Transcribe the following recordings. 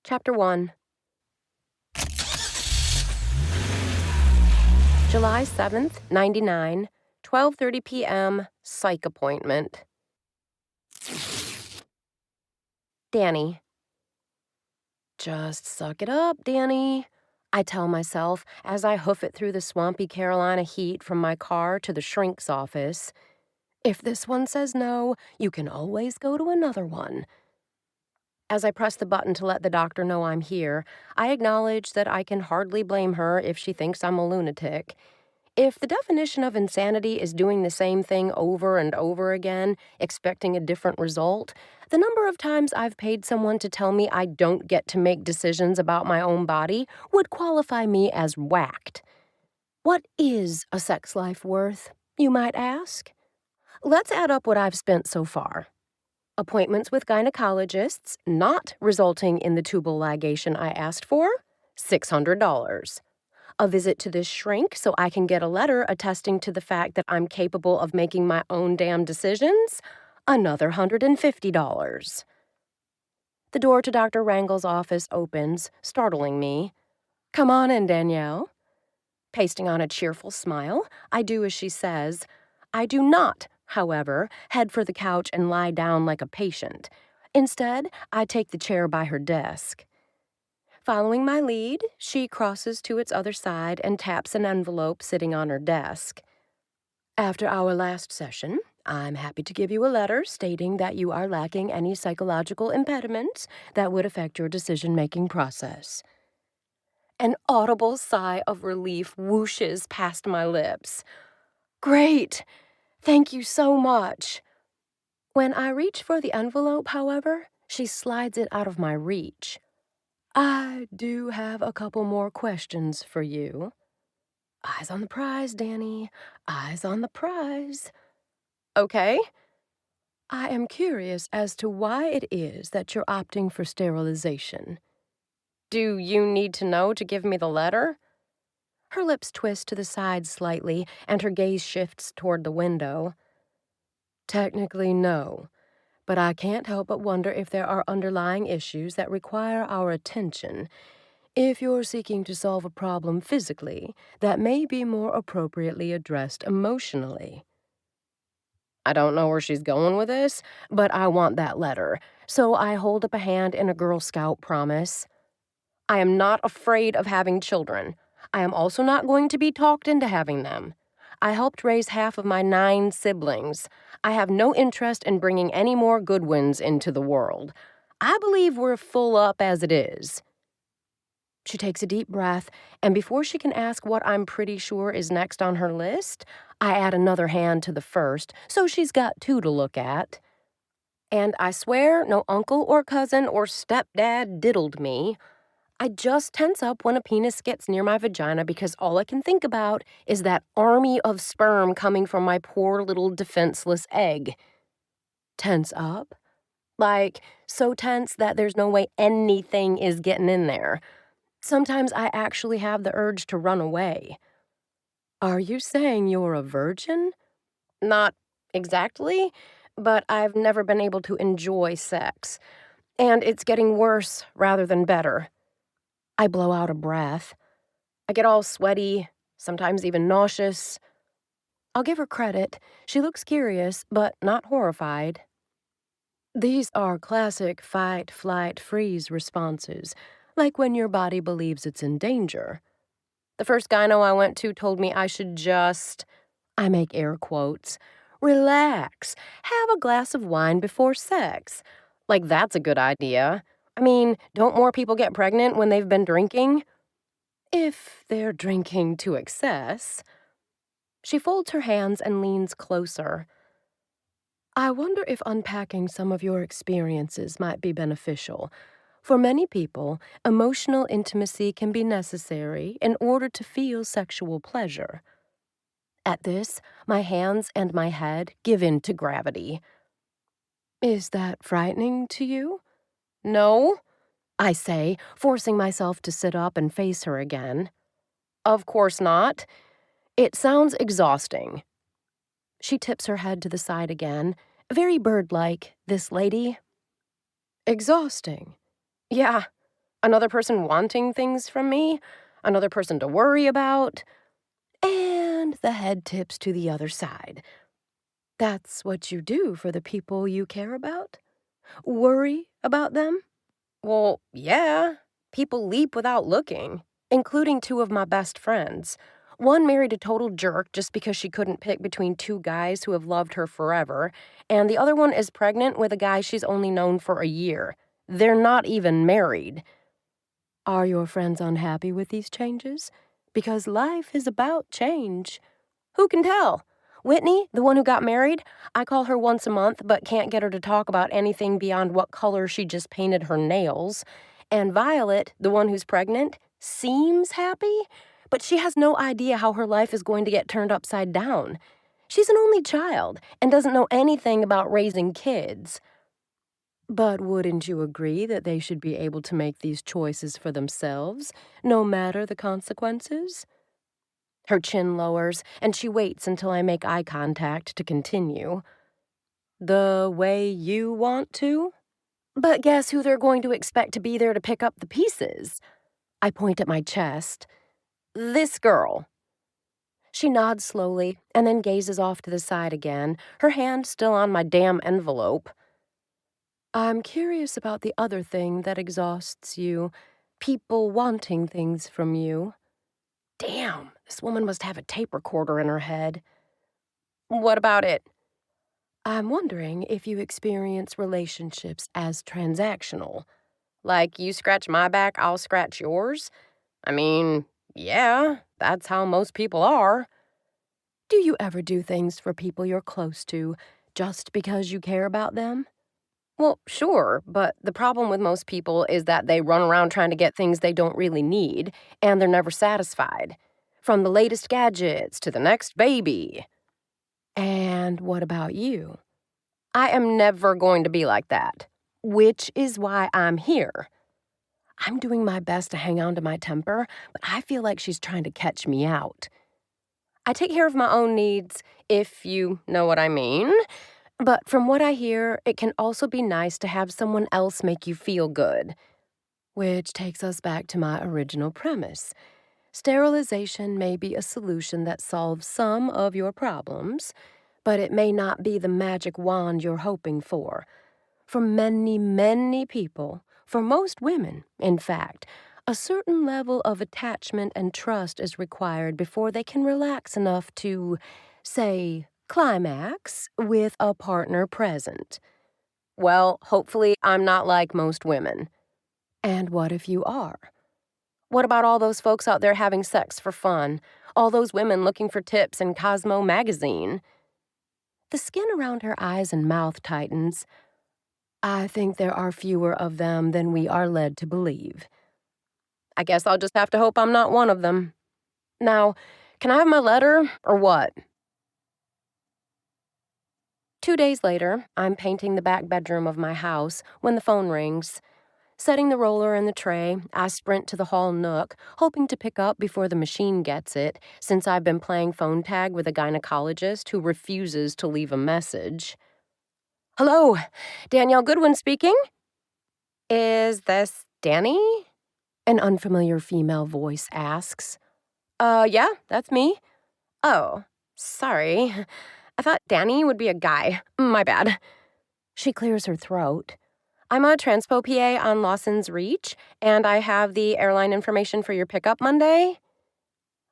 Chapter 1. July 7th, 99, 12:30 p.m., psych appointment. Danny. Just suck it up, Danny, I tell myself as I hoof it through the swampy Carolina heat from my car to the shrink's office. If this one says no, you can always go to another one. As I press the button to let the doctor know I'm here, I acknowledge that I can hardly blame her if she thinks I'm a lunatic. If the definition of insanity is doing the same thing over and over again, expecting a different result, the number of times I've paid someone to tell me I don't get to make decisions about my own body would qualify me as whacked. What is a sex life worth, you might ask? Let's add up what I've spent so far. Appointments with gynecologists, not resulting in the tubal ligation I asked for, $600. A visit to this shrink so I can get a letter attesting to the fact that I'm capable of making my own damn decisions, another $150. The door to Dr. Wrangel's office opens, startling me. Come on in, Danielle. Pasting on a cheerful smile, I do as she says. I do not, however, head for the couch and lie down like a patient. Instead, I take the chair by her desk. Following my lead, she crosses to its other side and taps an envelope sitting on her desk. After our last session, I'm happy to give you a letter stating that you are lacking any psychological impediments that would affect your decision-making process. An audible sigh of relief whooshes past my lips. Great! Thank you so much. When I reach for the envelope, however, she slides it out of my reach. I do have a couple more questions for you. Eyes on the prize, Danny. Eyes on the prize. Okay. I am curious as to why it is that you're opting for sterilization. Do you need to know to give me the letter? Her lips twist to the side slightly, and her gaze shifts toward the window. Technically, no. But I can't help but wonder if there are underlying issues that require our attention. If you're seeking to solve a problem physically, that may be more appropriately addressed emotionally. I don't know where she's going with this, but I want that letter, so I hold up a hand in a Girl Scout promise. I am not afraid of having children. I am also not going to be talked into having them. I helped raise half of my 9 siblings. I have no interest in bringing any more Goodwins into the world. I believe we're full up as it is. She takes a deep breath, and before she can ask what I'm pretty sure is next on her list, I add another hand to the first, so she's got 2 to look at. And I swear no uncle or cousin or stepdad diddled me. I just tense up when a penis gets near my vagina because all I can think about is that army of sperm coming from my poor little defenseless egg. Tense up? Like, so tense that there's no way anything is getting in there. Sometimes I actually have the urge to run away. Are you saying you're a virgin? Not exactly, but I've never been able to enjoy sex. And it's getting worse rather than better. I blow out a breath. I get all sweaty, sometimes even nauseous. I'll give her credit. She looks curious, but not horrified. These are classic fight, flight, freeze responses, like when your body believes it's in danger. The first gyno I went to told me I should just, I make air quotes, relax, have a glass of wine before sex. Like that's a good idea. I mean, don't more people get pregnant when they've been drinking? If they're drinking to excess. She folds her hands and leans closer. I wonder if unpacking some of your experiences might be beneficial. For many people, emotional intimacy can be necessary in order to feel sexual pleasure. At this, my hands and my head give in to gravity. Is that frightening to you? No, I say, forcing myself to sit up and face her again. Of course not. It sounds exhausting. She tips her head to the side again, very bird-like, this lady. Exhausting. Yeah, Another person wanting things from me, another person to worry about, and the head tips to the other side. That's what you do for the people you care about? Worry about them? Well, yeah. People leap without looking, including two of my best friends. One married a total jerk just because she couldn't pick between two guys who have loved her forever, and the other one is pregnant with a guy she's only known for a year. They're not even married. Are your friends unhappy with these changes? Because life is about change. Who can tell? Whitney, the one who got married, I call her once a month but can't get her to talk about anything beyond what color she just painted her nails. And Violet, the one who's pregnant, seems happy, but she has no idea how her life is going to get turned upside down. She's an only child and doesn't know anything about raising kids. But wouldn't you agree that they should be able to make these choices for themselves, no matter the consequences? Her chin lowers, and she waits until I make eye contact to continue. The way you want to? But guess who they're going to expect to be there to pick up the pieces? I point at my chest. This girl. She nods slowly and then gazes off to the side again, her hand still on my damn envelope. I'm curious about the other thing that exhausts you, people wanting things from you. Damn, this woman must have a tape recorder in her head. What about it? I'm wondering if you experience relationships as transactional. Like you scratch my back, I'll scratch yours? I mean, yeah, that's how most people are. Do you ever do things for people you're close to just because you care about them? Well, sure, but the problem with most people is that they run around trying to get things they don't really need, and they're never satisfied. From the latest gadgets to the next baby. And what about you? I am never going to be like that, which is why I'm here. I'm doing my best to hang on to my temper, but I feel like she's trying to catch me out. I take care of my own needs, if you know what I mean. But from what I hear, it can also be nice to have someone else make you feel good. Which takes us back to my original premise. Sterilization may be a solution that solves some of your problems, but it may not be the magic wand you're hoping for. For many, many people, for most women, in fact, a certain level of attachment and trust is required before they can relax enough to, say, climax with a partner present. Well, hopefully I'm not like most women. And what if you are? What about all those folks out there having sex for fun? All those women looking for tips in Cosmo magazine? The skin around her eyes and mouth tightens. I think there are fewer of them than we are led to believe. I guess I'll just have to hope I'm not one of them. Now, can I have my letter, or what? 2 days later, I'm painting the back bedroom of my house when the phone rings. Setting the roller in the tray, I sprint to the hall nook, hoping to pick up before the machine gets it, since I've been playing phone tag with a gynecologist who refuses to leave a message. Hello, Danielle Goodwin speaking. Is this Danny? An unfamiliar female voice asks. Yeah, that's me. Oh, sorry. I thought Danny would be a guy. My bad. She clears her throat. I'm a transpo PA on Lawson's Reach, and I have the airline information for your pickup Monday.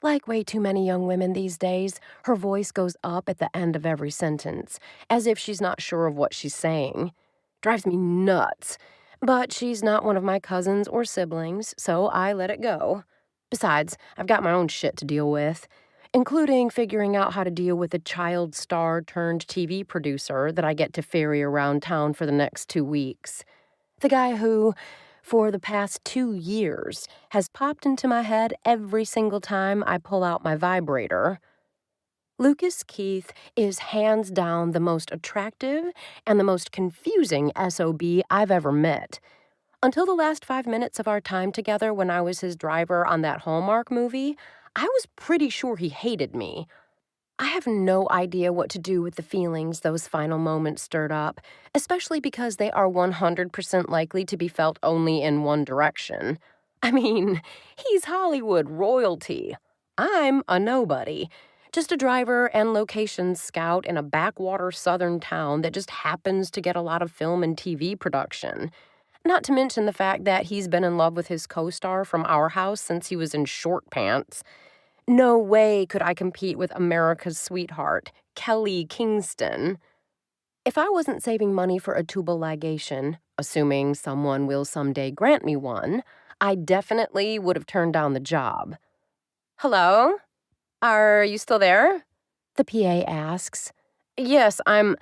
Like way too many young women these days, her voice goes up at the end of every sentence, as if she's not sure of what she's saying. Drives me nuts. But she's not one of my cousins or siblings, so I let it go. Besides, I've got my own shit to deal with, including figuring out how to deal with a child star turned TV producer that I get to ferry around town for the next 2 weeks. The guy who, for the past 2 years, has popped into my head every single time I pull out my vibrator. Lucas Keith is hands down the most attractive and the most confusing SOB I've ever met. Until the last 5 minutes of our time together when I was his driver on that Hallmark movie, I was pretty sure he hated me. I have no idea what to do with the feelings those final moments stirred up, especially because they are 100% likely to be felt only in one direction. I mean, he's Hollywood royalty. I'm a nobody. Just a driver and locations scout in a backwater southern town that just happens to get a lot of film and TV production. Not to mention the fact that he's been in love with his co-star from Our House since he was in short pants. No way could I compete with America's sweetheart, Kelly Kingston. If I wasn't saving money for a tubal ligation, assuming someone will someday grant me one, I definitely would have turned down the job. Hello? Are you still there? The PA asks. Yes, I'm...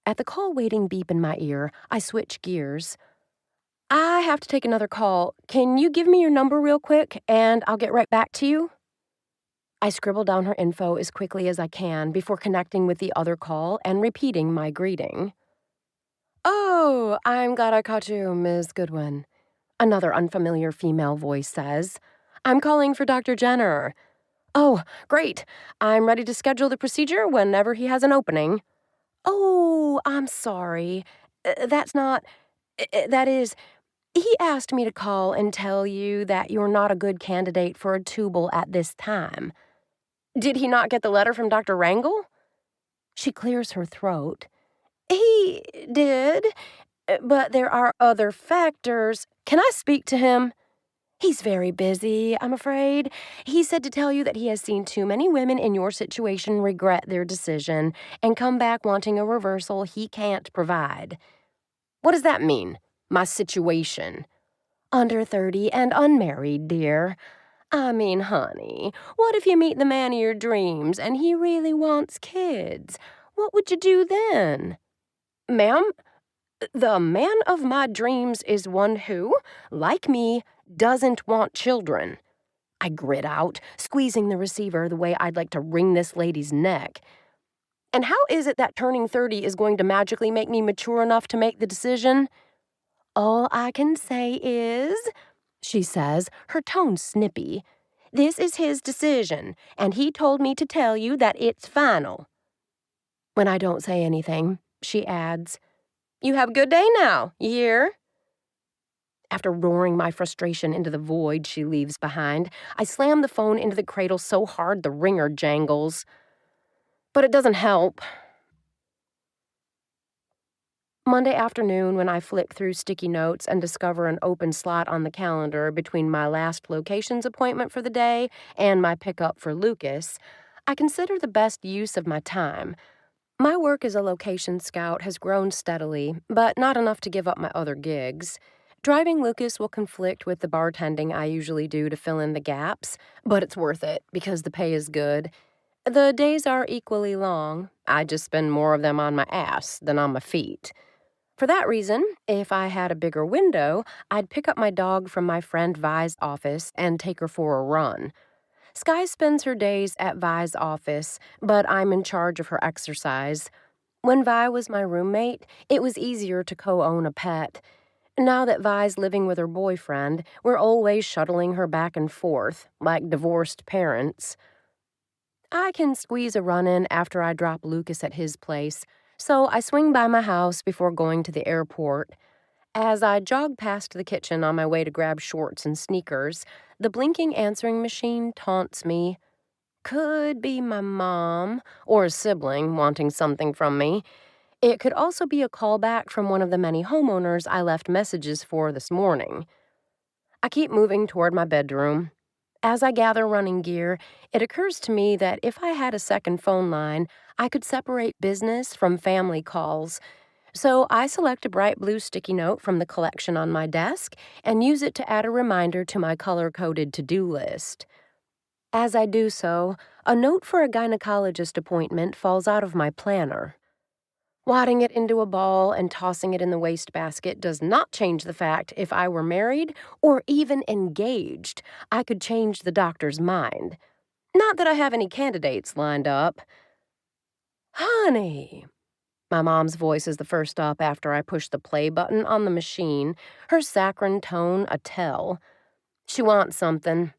At the call waiting beep in my ear, I switch gears. I have to take another call. Can you give me your number real quick, and I'll get right back to you? I scribble down her info as quickly as I can before connecting with the other call and repeating my greeting. Oh, I'm glad I caught you, Ms. Goodwin. Another unfamiliar female voice says. I'm calling for Dr. Jenner. Oh, great. I'm ready to schedule the procedure whenever he has an opening. Oh, I'm sorry. That's not... That is... He asked me to call and tell you that you're not a good candidate for a tubal at this time. Did he not get the letter from Dr. Wrangle? She clears her throat. He did, but there are other factors. Can I speak to him? He's very busy, I'm afraid. He said to tell you that he has seen too many women in your situation regret their decision and come back wanting a reversal he can't provide. What does that mean, my situation? Under 30 and unmarried, dear. I mean, honey, what if you meet the man of your dreams and he really wants kids? What would you do then? Ma'am, the man of my dreams is one who, like me, doesn't want children. I grit out, squeezing the receiver the way I'd like to wring this lady's neck. And how is it that turning 30 is going to magically make me mature enough to make the decision? All I can say is, she says, her tone snippy, this is his decision, and he told me to tell you that it's final. When I don't say anything, she adds, you have a good day now, you hear? After roaring my frustration into the void she leaves behind, I slam the phone into the cradle so hard the ringer jangles. But it doesn't help. Monday afternoon, when I flick through sticky notes and discover an open slot on the calendar between my last locations appointment for the day and my pickup for Lucas, I consider the best use of my time. My work as a location scout has grown steadily, but not enough to give up my other gigs. Driving Lucas will conflict with the bartending I usually do to fill in the gaps, but it's worth it because the pay is good. The days are equally long. I just spend more of them on my ass than on my feet. For that reason, if I had a bigger window, I'd pick up my dog from my friend Vi's office and take her for a run. Sky spends her days at Vi's office, but I'm in charge of her exercise. When Vi was my roommate, it was easier to co-own a pet. Now that Vi's living with her boyfriend, we're always shuttling her back and forth, like divorced parents. I can squeeze a run in after I drop Lucas at his place, so I swing by my house before going to the airport. As I jog past the kitchen on my way to grab shorts and sneakers, the blinking answering machine taunts me. Could be my mom or a sibling wanting something from me. It could also be a callback from one of the many homeowners I left messages for this morning. I keep moving toward my bedroom. As I gather running gear, it occurs to me that if I had a second phone line, I could separate business from family calls. So I select a bright blue sticky note from the collection on my desk and use it to add a reminder to my color-coded to-do list. As I do so, a note for a gynecologist appointment falls out of my planner. Wadding it into a ball and tossing it in the wastebasket does not change the fact if I were married or even engaged, I could change the doctor's mind. Not that I have any candidates lined up. Honey. My mom's voice is the first up after I push the play button on the machine, her saccharine tone a tell. She wants something.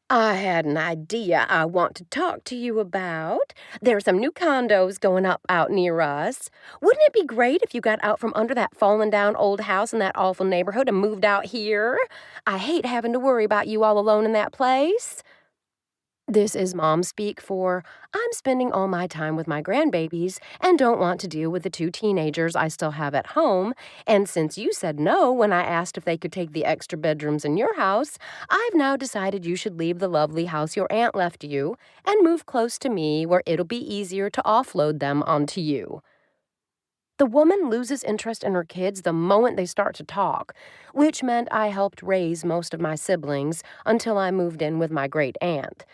I had an idea I want to talk to you about. There are some new condos going up out near us. Wouldn't it be great if you got out from under that fallen down old house in that awful neighborhood and moved out here? I hate having to worry about you all alone in that place. This is mom speak for I'm spending all my time with my grandbabies and don't want to deal with the two teenagers I still have at home. And since you said no when I asked if they could take the extra bedrooms in your house, I've now decided you should leave the lovely house your aunt left you and move close to me where it'll be easier to offload them onto you. The woman loses interest in her kids the moment they start to talk, which meant I helped raise most of my siblings until I moved in with my great aunt.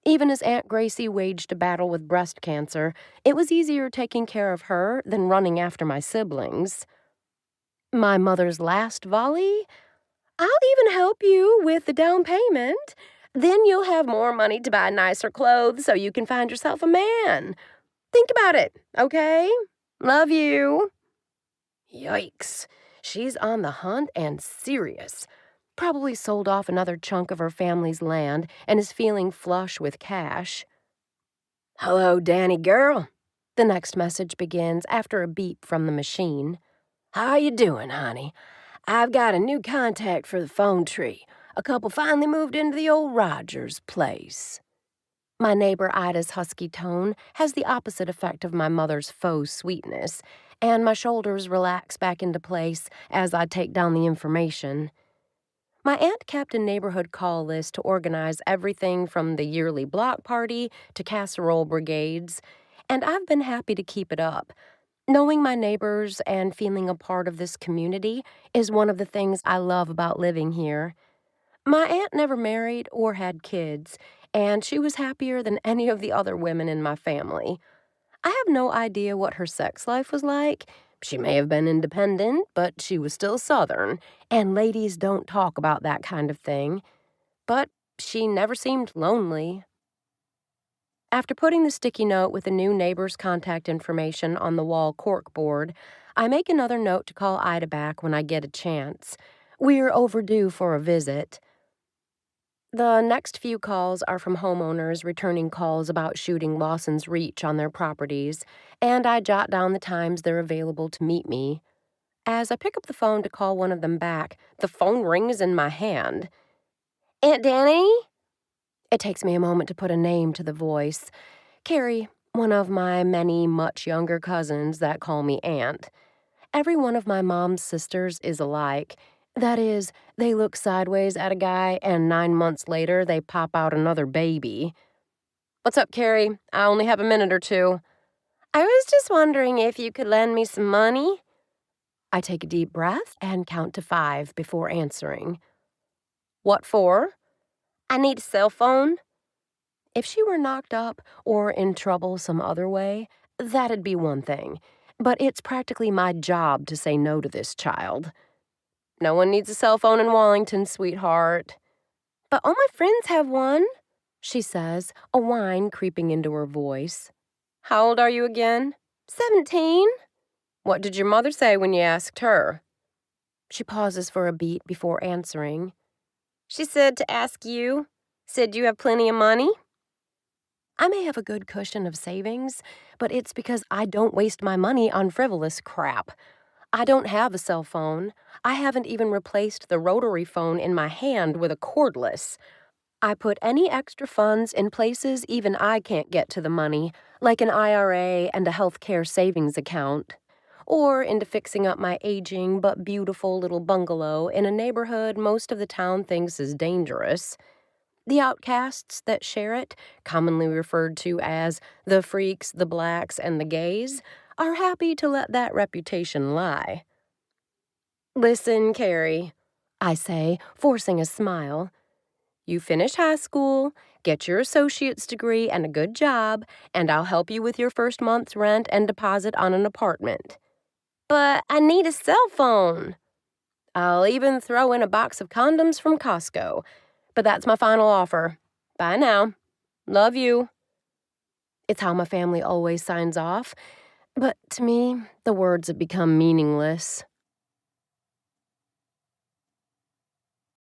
Even as Aunt Gracie waged a battle with breast cancer, it was easier taking care of her than running after my siblings. My mother's last volley? I'll even help you with the down payment. Then you'll have more money to buy nicer clothes so you can find yourself a man. Think about it, okay? Love you. Yikes. She's on the hunt and serious. Probably sold off another chunk of her family's land and is feeling flush with cash. Hello, Danny girl. The next message begins after a beep from the machine. How you doing, honey? I've got a new contact for the phone tree. A couple finally moved into the old Rogers place. My neighbor Ida's husky tone has the opposite effect of my mother's faux sweetness, and my shoulders relax back into place as I take down the information. My aunt kept a neighborhood call list to organize everything from the yearly block party to casserole brigades, and I've been happy to keep it up. Knowing my neighbors and feeling a part of this community is one of the things I love about living here. My aunt never married or had kids, and she was happier than any of the other women in my family. I have no idea what her sex life was like. She may have been independent, but she was still Southern, and ladies don't talk about that kind of thing. But she never seemed lonely. After putting the sticky note with the new neighbor's contact information on the wall corkboard, I make another note to call Ida back when I get a chance. We're overdue for a visit. The next few calls are from homeowners returning calls about shooting Lawson's Reach on their properties, and I jot down the times they're available to meet me. As I pick up the phone to call one of them back, the phone rings in my hand. Aunt Danny? It takes me a moment to put a name to the voice. Carrie, one of my many much younger cousins that call me Aunt. Every one of my mom's sisters is alike. That is, they look sideways at a guy and 9 months later they pop out another baby. What's up, Carrie? I only have a minute or two. I was just wondering if you could lend me some money. I take a deep breath and count to 5 before answering. What for? I need a cell phone. If she were knocked up or in trouble some other way, that'd be one thing. But it's practically my job to say no to this child. No one needs a cell phone in Wallington, sweetheart. But all my friends have one, she says, a whine creeping into her voice. How old are you again? 17. What did your mother say when you asked her? She pauses for a beat before answering. She said to ask you. Said you have plenty of money? I may have a good cushion of savings, but it's because I don't waste my money on frivolous crap. I don't have a cell phone. I haven't even replaced the rotary phone in my hand with a cordless. I put any extra funds in places even I can't get to the money, like an IRA and a healthcare savings account, or into fixing up my aging but beautiful little bungalow in a neighborhood most of the town thinks is dangerous. The outcasts that share it, commonly referred to as the freaks, the blacks, and the gays, are happy to let that reputation lie. Listen, Carrie, I say, forcing a smile. You finish high school, get your associate's degree and a good job, and I'll help you with your first month's rent and deposit on an apartment. But I need a cell phone. I'll even throw in a box of condoms from Costco. But that's my final offer. Bye now. Love you. It's how my family always signs off. But to me, the words have become meaningless.